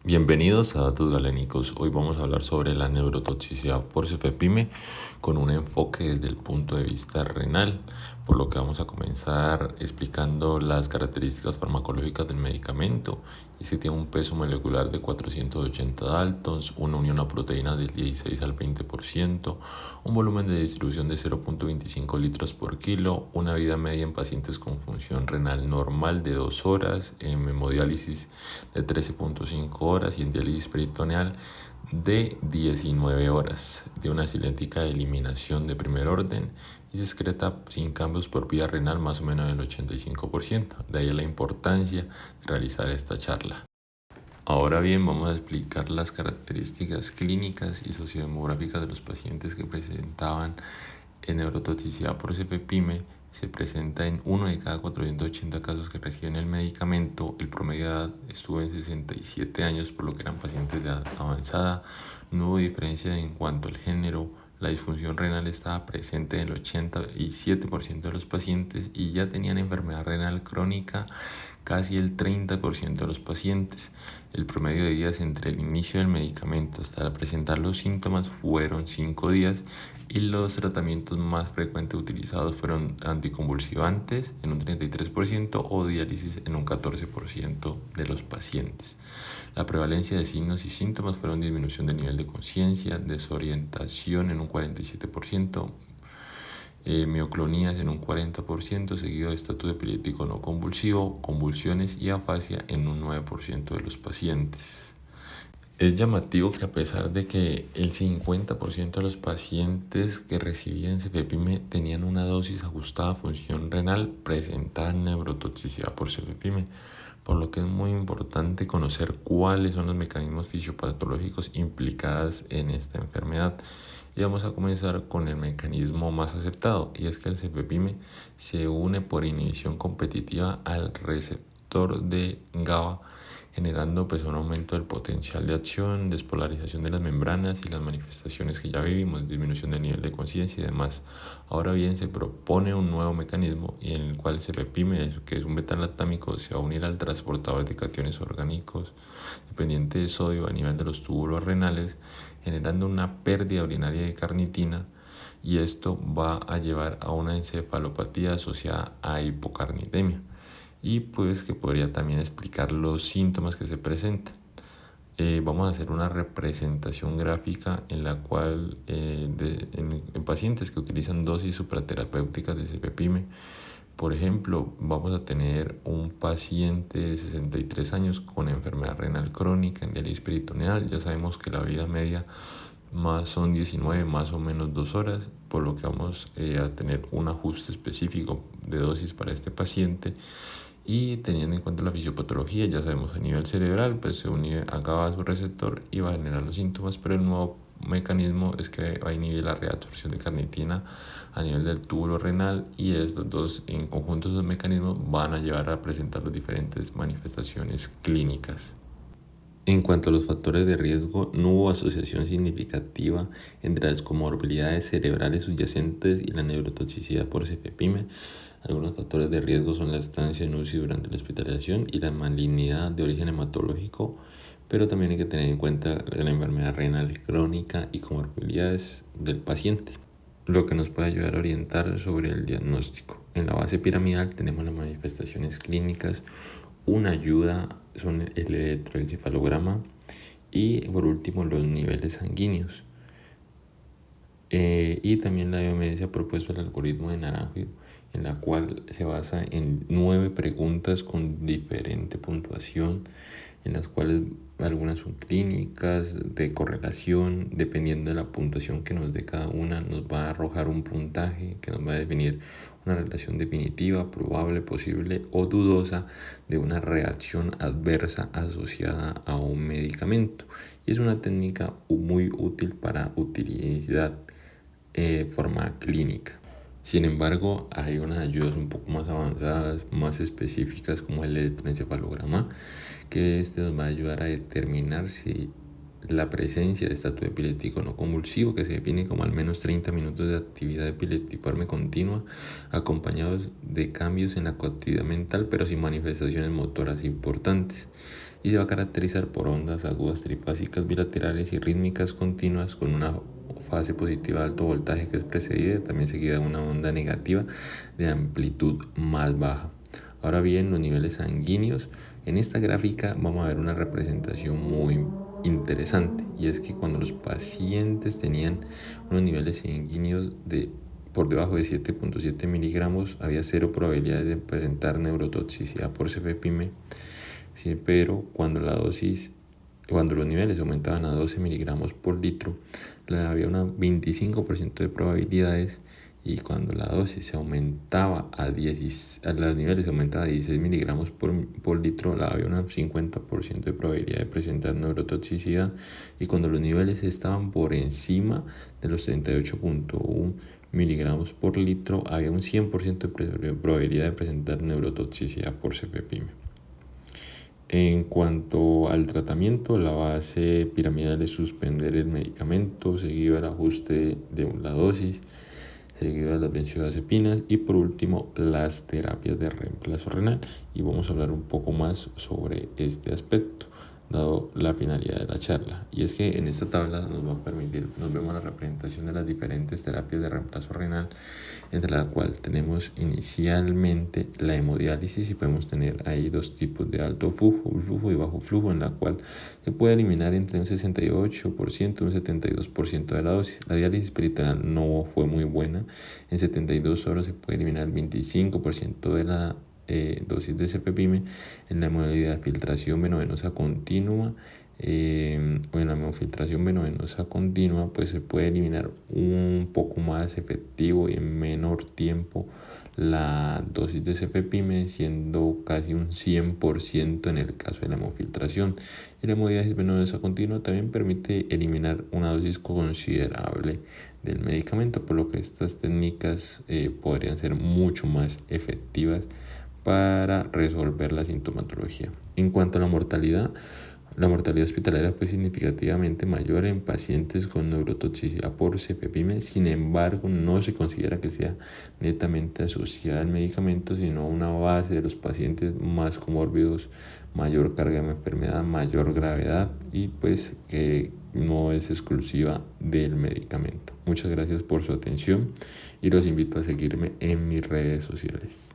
Bienvenidos a Datos Galénicos. Hoy vamos a hablar sobre la neurotoxicidad por cefepime con un enfoque desde el punto de vista renal, por lo que vamos a comenzar explicando las características farmacológicas del medicamento. Y si tiene un peso molecular de 480 daltons, una unión a proteínas del 16 al 20%, un volumen de distribución de 0.25 litros por kilo, una vida media en pacientes con función renal normal de 2 horas, en hemodiálisis de 13.5 horas y en diálisis peritoneal de 19 horas, de una cinética de eliminación de primer orden y se excreta sin cambios por vía renal más o menos del 85%. De ahí la importancia de realizar esta charla. Ahora bien, vamos a explicar las características clínicas y sociodemográficas de los pacientes que presentaban neurotoxicidad por cefepime. Se presenta en 1 de cada 480 casos que reciben el medicamento. El promedio de edad estuvo en 67 años, por lo que eran pacientes de edad avanzada. No hubo diferencia en cuanto al género. La disfunción renal estaba presente en el 87% de los pacientes y ya tenían enfermedad renal crónica casi el 30% de los pacientes. El promedio de días entre el inicio del medicamento hasta presentar los síntomas fueron 5 días y los tratamientos más frecuentes utilizados fueron anticonvulsivantes en un 33% o diálisis en un 14% de los pacientes. La prevalencia de signos y síntomas fueron disminución del nivel de conciencia, desorientación en un 47%, mioclonías en un 40%, seguido de estatus epiléptico no convulsivo, convulsiones y afasia en un 9% de los pacientes. Es llamativo que a pesar de que el 50% de los pacientes que recibían cefepime tenían una dosis ajustada a función renal, presentaban neurotoxicidad por cefepime, por lo que es muy importante conocer cuáles son los mecanismos fisiopatológicos implicados en esta enfermedad. Y vamos a comenzar con el mecanismo más aceptado, y es que el cefepime se une por inhibición competitiva al receptor de GABA, generando un aumento del potencial de acción, despolarización de las membranas y las manifestaciones que ya vivimos, disminución del nivel de conciencia y demás. Ahora bien, se propone un nuevo mecanismo en el cual el cefepime, que es un beta-lactámico, se va a unir al transportador de cationes orgánicos dependiente de sodio a nivel de los túbulos renales, generando una pérdida urinaria de carnitina, y esto va a llevar a una encefalopatía asociada a hipocarnitemia, y pues que podría también explicar los síntomas que se presentan. Vamos a hacer una representación gráfica en la cual en pacientes que utilizan dosis supraterapéuticas de cefepime, por ejemplo, vamos a tener un paciente de 63 años con enfermedad renal crónica en diálisis peritoneal. Ya sabemos que la vida media más son 19 más o menos 2 horas, por lo que vamos a tener un ajuste específico de dosis para este paciente. Y teniendo en cuenta la fisiopatología, ya sabemos a nivel cerebral, pues se une a GABA a su receptor y va a generar los síntomas, pero el nuevo mecanismo es que va a inhibir la reabsorción de carnitina a nivel del túbulo renal, y estos dos en conjunto, esos mecanismos van a llevar a presentar las diferentes manifestaciones clínicas. En cuanto a los factores de riesgo, no hubo asociación significativa entre las comorbilidades cerebrales subyacentes y la neurotoxicidad por cefepime. Algunos factores de riesgo son la estancia en UCI durante la hospitalización y la malignidad de origen hematológico, pero también hay que tener en cuenta la enfermedad renal crónica y comorbilidades del paciente, lo que nos puede ayudar a orientar sobre el diagnóstico. En la base piramidal tenemos las manifestaciones clínicas. Una ayuda son el electroencefalograma y por último los niveles sanguíneos. Y también la bioevidencia propuesta el algoritmo de Naranjo, en la cual se basa en 9 preguntas con diferente puntuación, en las cuales algunas son clínicas, de correlación. Dependiendo de la puntuación que nos dé cada una, nos va a arrojar un puntaje que nos va a definir una relación definitiva, probable, posible o dudosa de una reacción adversa asociada a un medicamento. Y es una técnica muy útil para utilidad forma clínica. Sin embargo, hay unas ayudas un poco más avanzadas, más específicas, como el electroencefalograma, que nos va a ayudar a determinar si la presencia de estatus epiléptico no convulsivo, que se define como al menos 30 minutos de actividad epiléptiforme continua, acompañados de cambios en la actividad mental, pero sin manifestaciones motoras importantes. y se va a caracterizar por ondas agudas trifásicas bilaterales y rítmicas continuas con una fase positiva de alto voltaje que es precedida, también seguida de una onda negativa de amplitud más baja. Ahora bien, los niveles sanguíneos. En esta gráfica vamos a ver una representación muy interesante, y es que cuando los pacientes tenían unos niveles sanguíneos por debajo de 7.7 miligramos, había cero probabilidades de presentar neurotoxicidad por cefepime, ¿sí? Pero cuando los niveles aumentaban a 12 miligramos por litro, había un 25% de probabilidades, y cuando la dosis se aumentaba los niveles se aumentaban a 16 miligramos por litro, había un 50% de probabilidad de presentar neurotoxicidad, y cuando los niveles estaban por encima de los 38.1 miligramos por litro, había un 100% de probabilidad de presentar neurotoxicidad por cefepime. En cuanto al tratamiento, la base piramidal es suspender el medicamento, seguido del ajuste de la dosis, seguido de las benzodiazepinas y por último las terapias de reemplazo renal. Y vamos a hablar un poco más sobre este aspecto, dado la finalidad de la charla. Y es que en esta tabla nos vemos la representación de las diferentes terapias de reemplazo renal, entre la cual tenemos inicialmente la hemodiálisis, y podemos tener ahí dos tipos de alto flujo y bajo flujo, en la cual se puede eliminar entre un 68% y un 72% de la dosis. La diálisis peritoneal no fue muy buena. En 72 horas se puede eliminar el 25% de la dosis de cefepime. En la modalidad de filtración venovenosa continua o en la hemofiltración venovenosa continua, pues se puede eliminar un poco más efectivo y en menor tiempo la dosis de cefepime, siendo casi un 100% en el caso de la hemofiltración. Y la hemodiálisis venosa continua también permite eliminar una dosis considerable del medicamento, por lo que estas técnicas podrían ser mucho más efectivas para resolver la sintomatología. En cuanto a la mortalidad hospitalaria fue significativamente mayor en pacientes con neurotoxicidad por cefepime. Sin embargo, no se considera que sea netamente asociada al medicamento, sino una base de los pacientes más comórbidos, mayor carga de enfermedad, mayor gravedad, y pues que no es exclusiva del medicamento. Muchas gracias por su atención y los invito a seguirme en mis redes sociales.